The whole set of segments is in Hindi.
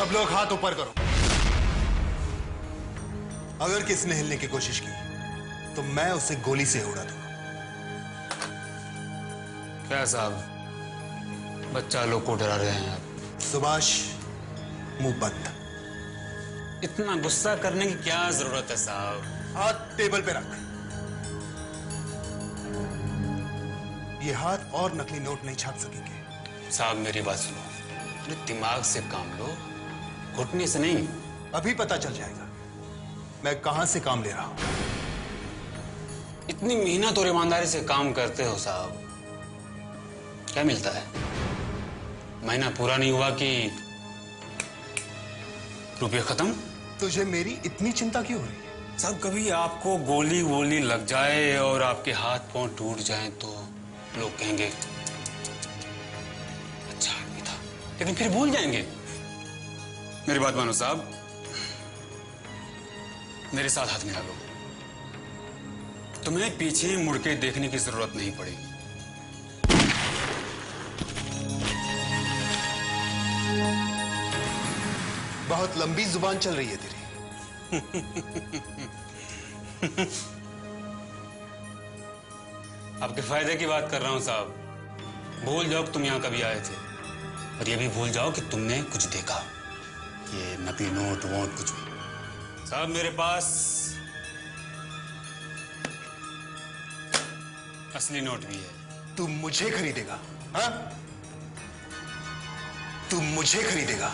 सब लोग हाथ ऊपर करो। अगर किसने हिलने की कोशिश की तो मैं उसे गोली से उड़ा दूंगा। क्या साहब, बच्चा लोग को डरा रहे हैं आप? सुभाष, मुंह बंद। इतना गुस्सा करने की क्या जरूरत है साहब? हाथ टेबल पे रख। ये हाथ और नकली नोट नहीं छाप सकेंगे। साहब मेरी बात सुनो, अपने दिमाग से काम लो, घुटने से नहीं। अभी पता चल जाएगा मैं कहां से काम ले रहा हूं। इतनी मेहनत और ईमानदारी से काम करते हो साहब, क्या मिलता है? महीना पूरा नहीं हुआ कि रुपये खत्म। तुझे मेरी इतनी चिंता क्यों हो रही है? साहब कभी आपको गोली वोली लग जाए और आपके हाथ पांव टूट जाएं तो लोग कहेंगे अच्छा आदमी था, लेकिन फिर भूल जाएंगे। मेरी बात मानो साहब, मेरे साथ हाथ मिला लो, तुम्हें पीछे मुड़ के देखने की जरूरत नहीं पड़ेगी। बहुत लंबी जुबान चल रही है तेरी। आपके फायदे की बात कर रहा हूं साहब। भूल जाओ कि तुम यहां कभी आए थे, और ये भी भूल जाओ कि तुमने कुछ देखा, ये नकली नोट वोट कुछ भी। साहब मेरे पास असली नोट भी है। तू मुझे खरीदेगा? हाँ, तू मुझे खरीदेगा?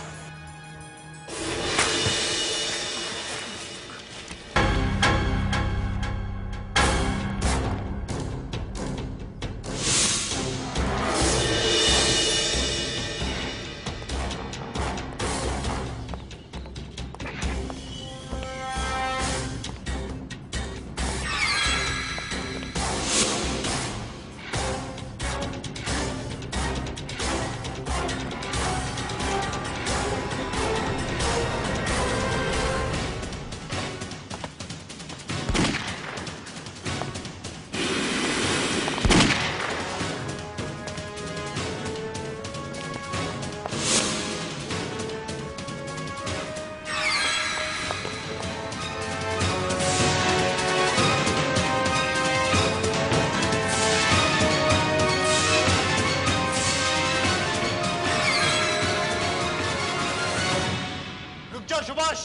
सुभाष,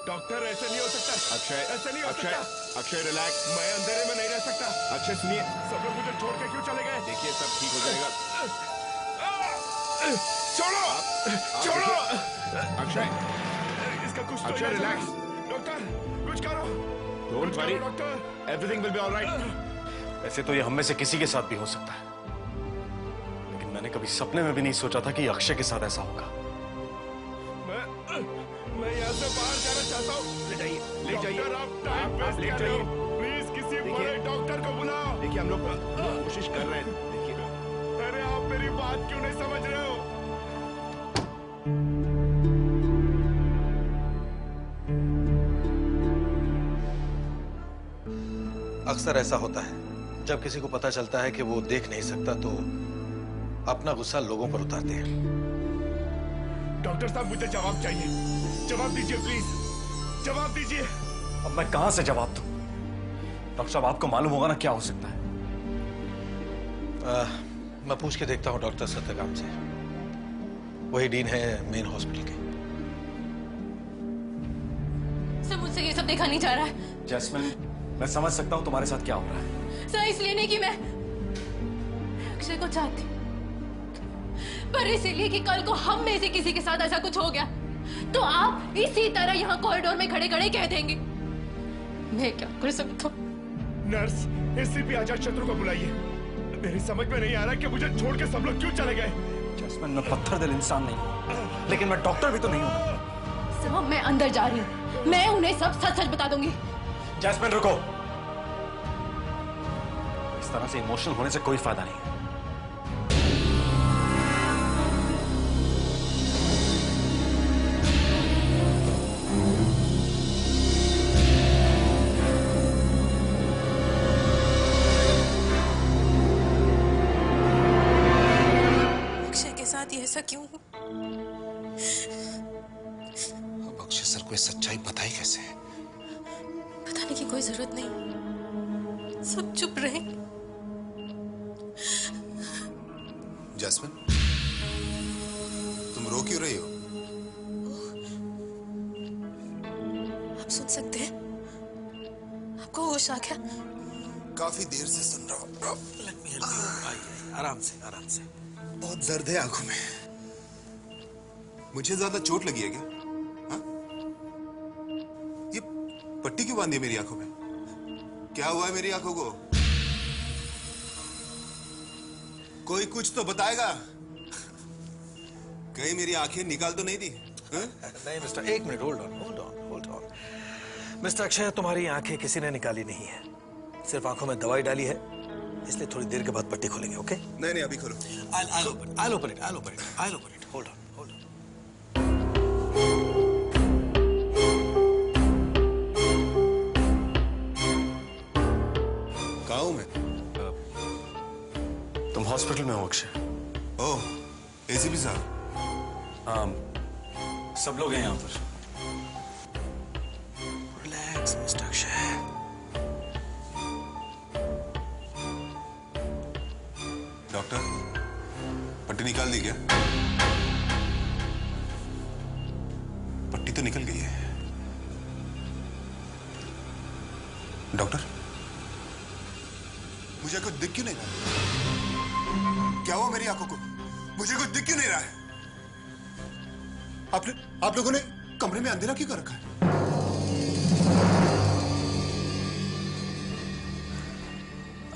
डॉक्टर ऐसे नहीं हो सकता। अक्षय ऐसे नहीं हो सकता। अक्षय रिलैक्स, मैं अंधेरे में नहीं रह सकता। अक्षय सुनिए, सब लोग मुझे छोड़ के क्यों चले गए? देखिए सब ठीक हो जाएगा। छोड़ो, छोड़ो अक्षय, इसका कुछ तो रिलैक्स। डॉक्टर कुछ करो। Don't worry doctor, everything will be alright. वैसे तो ये हम में से किसी के साथ भी हो सकता है, लेकिन मैंने कभी सपने में भी नहीं सोचा था कि अक्षय के साथ ऐसा होगा। मैं यहाँ से बाहर जाना चाहता हूँ। ले जाइए, ले जाइए। आप टाइम वेस्ट कर रहे हो। प्लीज किसी बड़े डॉक्टर को बुलाओ। देखिए हम लोग कोशिश कर रहे हैं। देखिए, अरे आप मेरी बात क्यों नहीं समझ रहे हो? अक्सर ऐसा होता है, जब किसी को पता चलता है कि वो देख नहीं सकता तो अपना गुस्सा लोगों पर उतारते हैं। डॉक्टर साहब मुझे जवाब चाहिए। जवाब दीजिए प्लीज, जवाब दीजिए। अब मैं कहां से जवाब दूं? डॉक्टर साहब आपको मालूम होगा ना क्या हो सकता है। मैं पूछ के देखता हूँ डॉक्टर सत्यकाम से, वही डीन है मेन हॉस्पिटल के। सर मुझसे ये सब देखा नहीं जा रहा है। जैस्मिन, मैं समझ सकता हूँ तुम्हारे साथ क्या हो रहा है। सर इसलिए नहीं कि मैं अक्षय को चाहती, पर इसीलिए कि कल को हम में से किसी के साथ ऐसा कुछ हो गया तो आप इसी तरह यहाँ कॉरिडोर में खड़े खड़े कह देंगे। मैं क्या कर सकता हूँ? नर्स, एसीपी आजाद शत्रु को बुलाइए। मेरी समझ में नहीं आ रहा कि मुझे छोड़ के सब लोग क्यों चले गए। जैस्मिन, मैं पत्थर दिल इंसान नहीं हूँ, लेकिन मैं डॉक्टर भी तो नहीं हूँ। सब मैं अंदर जा रही हूँ, मैं उन्हें सब सच सच बता दूंगी। जैस्मिन रुको। इस तरह से इमोशनल होने से कोई फायदा नहीं है। अक्षय के साथ ये ऐसा क्यों? अब अक्षय सर को ये सच्चाई बताई कैसे? बताने की कोई जरूरत नहीं, सब चुप रहे। जैस्मिन, तुम रो क्यों रही हो? आप सुन सकते हैं? आपको होश आ गया? काफी देर से सुन रहा हूँ। आराम से आराम से। बहुत दर्द है आंखों में। मुझे ज्यादा चोट लगी है क्या? हाँ? ये पट्टी क्यों बांधी है मेरी आंखों में? क्या हुआ है मेरी आंखों को? कोई कुछ तो बताएगा। कहीं मेरी आंखें निकाल तो नहीं दी? हाँ? नहीं मिस्टर, एक minute, hold on. Mister Akshay, तुम्हारी आंखें किसी ने निकाली नहीं है, सिर्फ आंखों में दवाई डाली है, इसलिए थोड़ी देर के बाद पट्टी खोलेंगे। ओके? नहीं अभी खोलो। I'll open it. Hold on. कहाँ हूं मैं? तुम हॉस्पिटल में हो अक्षय। ओह, एसीपी साहब। सब लोग हैं यहाँ पर। Relax mister Akshay. डॉक्टर, पट्टी निकाल दी क्या? पट्टी तो निकल गई है। डॉक्टर, मुझे कुछ दिख क्यों नहीं रहा? क्या हुआ मेरी आंखों को? मुझे कुछ दिख क्यों नहीं रहा है? आप लोगों ने कमरे में अंधेरा क्यों कर रखा है?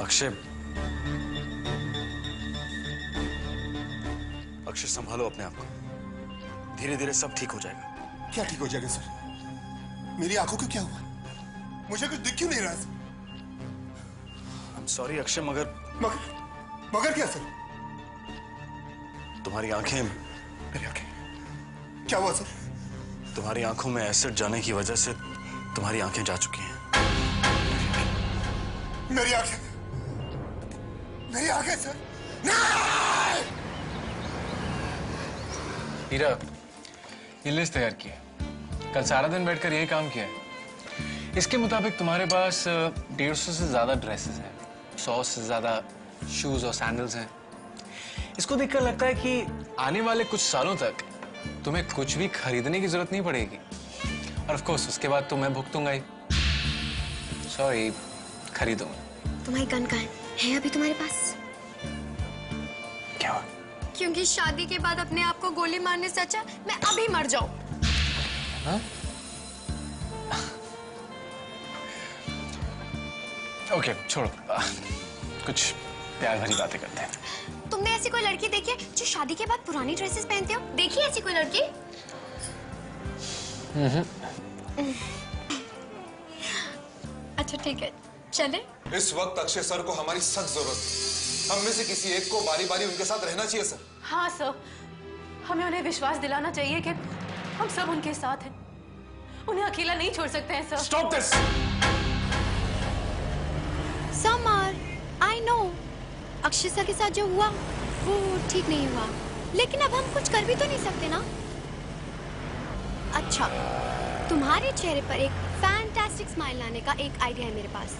अक्षय संभालो अपने आप को। धीरे धीरे सब ठीक हो जाएगा। क्या ठीक हो जाएगा सर? मेरी आंखों को क्या हुआ? मुझे कुछ दिख क्यों नहीं रहा? I'm sorry अक्षय, मगर क्या सर? तुम्हारी आंखें, मेरी आंखें क्या हुआ सर? तुम्हारी आंखों में एसिड जाने की वजह से तुम्हारी आंखें जा चुकी हैं। मेरी आंखें सर। हीरा, ये लिस्ट तैयार की है। कल सारा दिन बैठकर यही काम किया है। इसके मुताबिक तुम्हारे पास 150 से ज्यादा ड्रेसेस हैं, 100 से ज्यादा शूज और सैंडल्स हैं। इसको देखकर लगता है कि आने वाले कुछ सालों तक तुम्हें कुछ भी खरीदने की जरूरत नहीं पड़ेगी। और ऑफ कोर्स उसके बाद तो मैं भुगतूंगा ही। सॉरी, खरीदूंगा। तुम्हारी गन कहाँ है अभी तुम्हारे पास? क्या हुआ? क्योंकि शादी के बाद अपने आप को गोली मारने से अच्छा मैं अभी मर जाऊं। हाँ? ओके, छोड़ो। कुछ प्यार भरी बातें करते हैं। तुमने ऐसी कोई लड़की देखी है जो शादी के बाद पुरानी ड्रेसेस पहनती हो? देखी है ऐसी कोई लड़की? अच्छा ठीक है, चले। इस वक्त अक्षय सर को हमारी सख्त जरूरत है। हम में से किसी एक को बारी बारी उनके साथ रहना चाहिए सर। हाँ सर, हमें उन्हें विश्वास दिलाना चाहिए कि हम सब उनके साथ हैं। उन्हें अकेला नहीं छोड़ सकते हैं sir. Stop this! Summer, I know Akshay sir के साथ जो हुआ वो ठीक नहीं हुआ, लेकिन अब हम कुछ कर भी तो नहीं सकते ना। अच्छा, तुम्हारे चेहरे पर एक फैंटास्टिक स्माइल लाने का एक आइडिया है मेरे पास।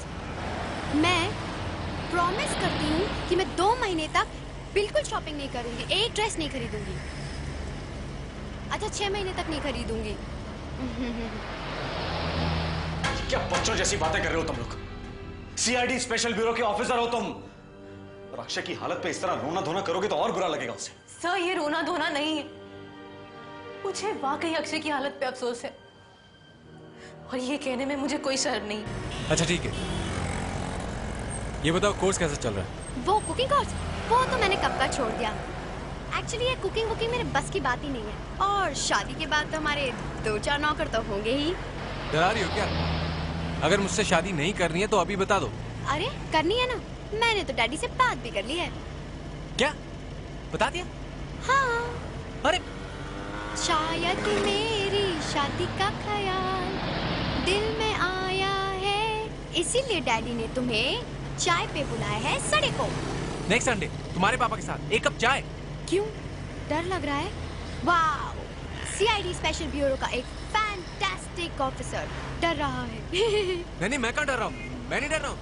मैं प्रॉमिस करती हूँ कि मैं 2 महीने तक बिल्कुल शॉपिंग नहीं करूंगी, एक ड्रेस नहीं खरीदूंगी। अच्छा, 6 महीने तक नहीं खरीदूंगी। क्या बच्चों जैसी बातें कर रहे हो तुम लोग? सीआईडी स्पेशल ब्यूरो के ऑफिसर हो तुम, और अक्षय की हालत पे इस तरह रोना धोना करोगे तो और बुरा लगेगा उसे। सर, ये रोना धोना नहीं है। मुझे वाकई अक्षय की हालत पे अफसोस है, और ये कहने में मुझे कोई शर्म नहीं। अच्छा ठीक है, ये बताओ कोर्स कैसा चल रहा है? वो कुकिंग कोर्स, वो तो मैंने कब का छोड़ दिया। एक्चुअली ये कुकिंग वुकिंग मेरे बस की बात ही नहीं है, और शादी के बाद तो हमारे 2-4 नौकर तो होंगे ही। डरा रही हो क्या? अगर मुझसे शादी नहीं करनी है तो अभी बता दो। अरे करनी है ना, मैंने तो डैडी से बात भी कर ली है। क्या बता दिया? हाँ, अरे शायद मेरी शादी का ख्याल दिल में आया है, इसीलिए डैडी ने तुम्हें चाय पे बुलाया है सड़े को। नेक्स्ट संडे तुम्हारे पापा के साथ 1 कप चाय। क्यों, डर लग रहा है? वाओ, सीआईडी स्पेशल ब्यूरो का एक फैंटास्टिक ऑफिसर डर रहा है। नहीं, मैं कहाँ डर रहा हूँ, मैं नहीं डर रहा हूँ।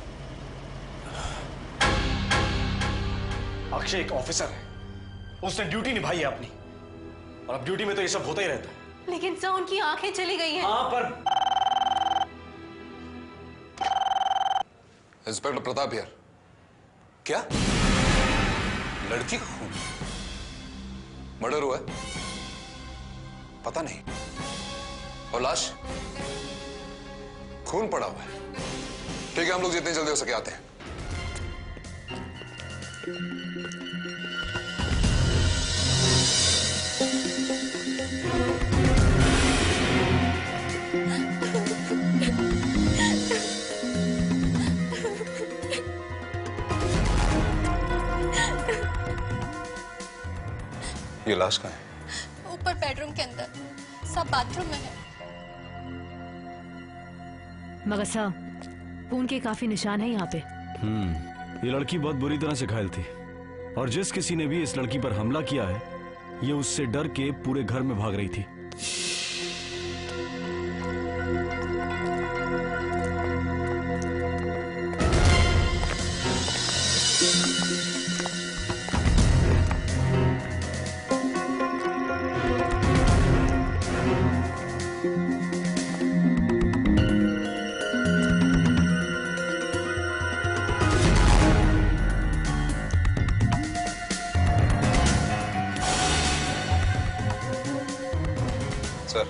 अक्षय एक ऑफिसर है, उसने ड्यूटी निभाई है अपनी, और अब ड्यूटी में तो ये सब होता ही रहता है। लेकिन सर उनकी आंखें चली गई हैं। हाँ, पर इंस्पेक्टर प्रताप यार, क्या लड़की का खून, मर्डर हुआ है? पता नहीं। और लाश, खून पड़ा हुआ है। ठीक है, हम लोग जितनी जल्दी हो सके आते हैं। ये लाश कहाँ है? ऊपर बेडरूम के अंदर, सब बाथरूम में है। मगर साहब, खून के काफी निशान है यहाँ पे। ये लड़की बहुत बुरी तरह से घायल थी, और जिस किसी ने भी इस लड़की पर हमला किया है, ये उससे डर के पूरे घर में भाग रही थी। सर,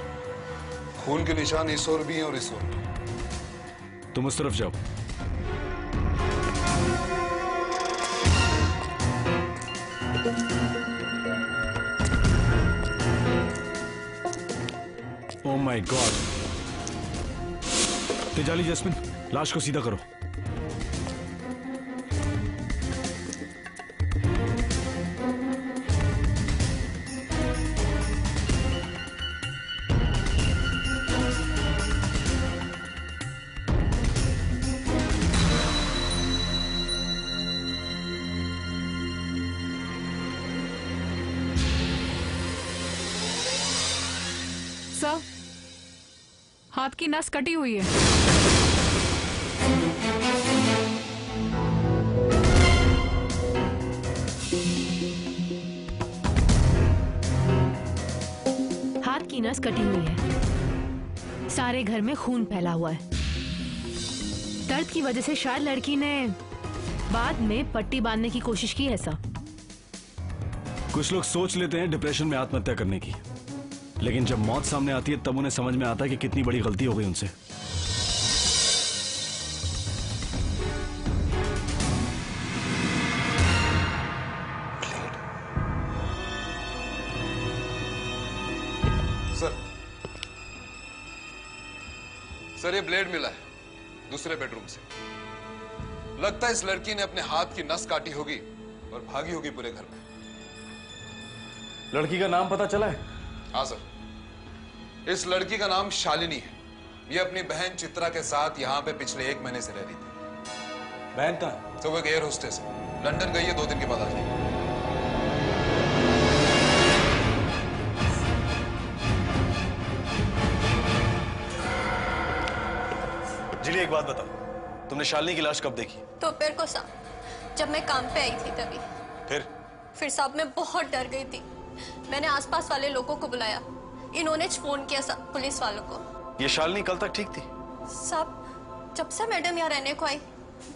खून के निशान इस ओर भी हैं और इस ओर भी। तुम उस तरफ जाओ। Oh my God. Tejali, Jasmine, लाश को सीधा करो। सर, हाथ की नस कटी हुई है। हाथ की नस कटी हुई है, सारे घर में खून फैला हुआ है। दर्द की वजह से शायद लड़की ने बाद में पट्टी बांधने की कोशिश की है सर। कुछ लोग सोच लेते हैं डिप्रेशन में आत्महत्या करने की, लेकिन जब मौत सामने आती है तब उन्हें समझ में आता है कि कितनी बड़ी गलती हो गई उनसे। सर, ये ब्लेड मिला है दूसरे बेडरूम से। लगता है इस लड़की ने अपने हाथ की नस काटी होगी और भागी होगी पूरे घर में। लड़की का नाम पता चला है? हाँ सर, इस लड़की का नाम शालिनी है। ये अपनी बहन चित्रा के साथ यहाँ पे पिछले 1 महीने से रह रही थी। बहन कहाँ? तो वो एक एयर होस्टेस है, लंदन गई है, 2 दिन के बाद आ जाएगी। जिली, एक बात बताओ, तुमने शालिनी की लाश कब देखी? दोपहर को साहब, जब मैं काम पे आई थी तभी। फिर साहब मैं बहुत डर गई थी। मैंने आसपास वाले लोगों को बुलाया, इन्होंने फोन किया साहब पुलिस वालों को। ये शालिनी कल तक ठीक थी? साहब जब से मैडम यहाँ रहने को आई,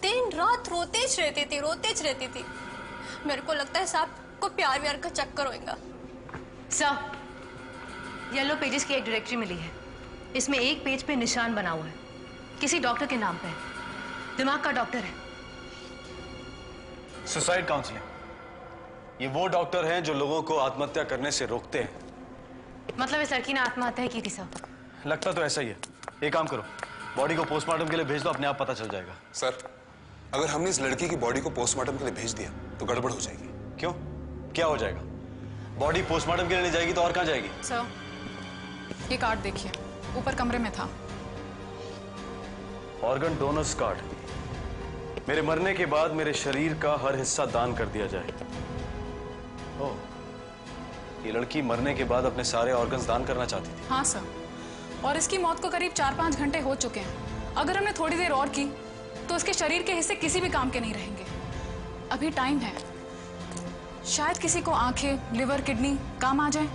दिन रात रोतेज रहती थी। मेरे को लगता है साहब को प्यार व्यार का चक्कर होगा। सर, येलो पेजेस की एक डायरेक्टरी मिली है। इसमें एक पेज पे निशान बना हुआ है, किसी डॉक्टर के नाम पे, दिमाग का डॉक्टर है। सुसाइड काउंसलिंग, ये वो डॉक्टर हैं जो लोगों को आत्महत्या करने से रोकते हैं। मतलब इस लड़की ने आत्महत्या की थी सर? लगता तो ऐसा ही है। एक काम करो, बॉडी को पोस्टमार्टम के लिए भेज दो, अपने आप पता चल जाएगा। सर, अगर हमने इस लड़की की बॉडी को पोस्टमार्टम के लिए भेज दिया तो गड़बड़ हो जाएगी। क्यों? क्या हो जाएगा? बॉडी पोस्टमार्टम के लिए नहीं जाएगी तो और कहाँ जाएगी? सर, ये कार्ड देखिए, ऊपर कमरे में था। Organ donors card. मेरे मरने के बाद मेरे शरीर का हर हिस्सा दान कर दिया जाए। ओह, ये लड़की मरने के बाद अपने सारे ऑर्गन्स दान करना चाहती थी। हाँ सर, और इसकी मौत को करीब 4-5 घंटे हो चुके हैं। अगर हमने थोड़ी देर और की तो इसके शरीर के हिस्से किसी भी काम के नहीं रहेंगे। अभी टाइम है, शायद किसी को आंखें, लिवर, किडनी काम आ जाए।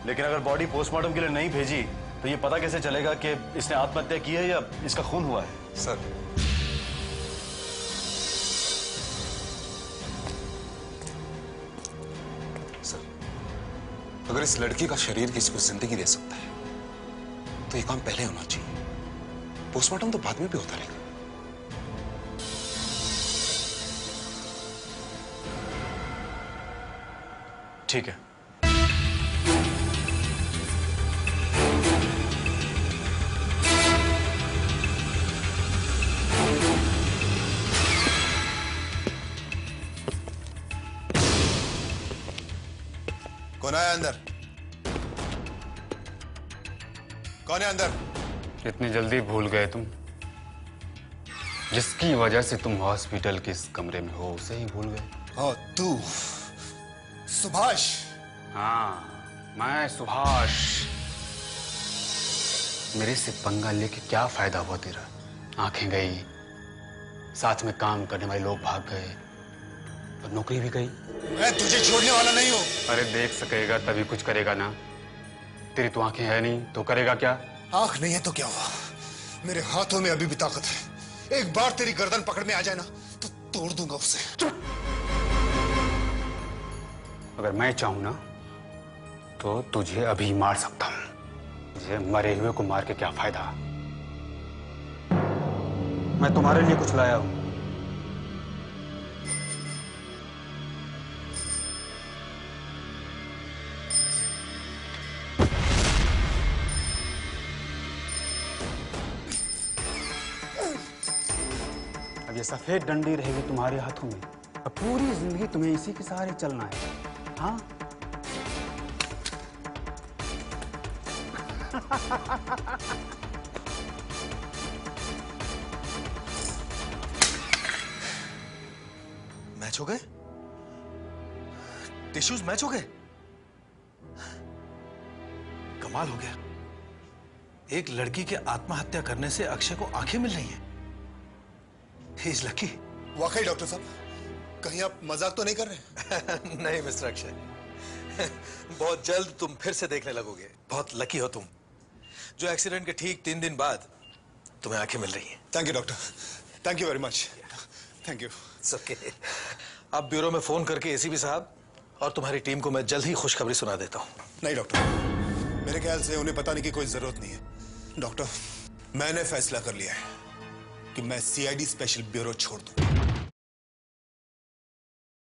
लेकिन अगर बॉडी पोस्टमार्टम के लिए नहीं भेजी तो ये पता कैसे चलेगा कि इसने आत्महत्या की है या इसका खून हुआ है? सर, अगर इस लड़की का शरीर किसी को जिंदगी दे सकता है तो ये काम पहले होना चाहिए। पोस्टमार्टम तो बाद में भी होता रहेगा। ठीक है। कौन आया अंदर? कौन है अंदर? इतनी जल्दी भूल गए तुम? जिसकी वजह से तुम हॉस्पिटल के इस कमरे में हो उसे ही भूल गए? ओ, तू सुभाष? हाँ, मैं सुभाष। मेरे से पंगा लेके क्या फायदा हुआ तेरा? आंखें गई, साथ में काम करने वाले लोग भाग गए और नौकरी भी गई। मैं तुझे छोड़ने वाला नहीं हूं। अरे देख सकेगा तभी कुछ करेगा ना। तेरी तो आंखें है नहीं तो करेगा क्या? आंख नहीं है तो क्या हुआ? मेरे हाथों में अभी भी ताकत है। एक बार तेरी गर्दन पकड़ में आ जाए ना तो तोड़ दूंगा उसे। अगर मैं चाहूं ना तो तुझे अभी मार सकता हूं। मुझे मरे हुए को मार के क्या फायदा? मैं तुम्हारे लिए कुछ लाया हूं। अब ये सफेद डंडी रहेगी तुम्हारे हाथों में। अब पूरी जिंदगी तुम्हें इसी के सहारे चलना है। हाँ? मैच हो गए? टिश्यूज मैच हो गए? कमाल हो गया। एक लड़की के आत्महत्या करने से अक्षय को आंखें मिल रही हैं। He is lucky। वाकई डॉक्टर साहब, कहीं आप मजाक तो नहीं कर रहे? नहीं मिस्टर अक्षय, बहुत जल्द तुम फिर से देखने लगोगे। बहुत लकी हो तुम, जो एक्सीडेंट के ठीक 3 दिन बाद तुम्हें आंखें मिल रही हैं। Thank you doctor, thank you very much. Thank you. Okay. अब ब्यूरो में फोन करके एसीपी साहब और तुम्हारी टीम को मैं जल्द ही खुशखबरी सुना देता हूँ। नहीं डॉक्टर, मेरे ख्याल से उन्हें बताने की कोई जरूरत नहीं है। डॉक्टर, मैंने फैसला कर लिया है कि मैं सीआईडी स्पेशल ब्यूरो छोड़ दूं।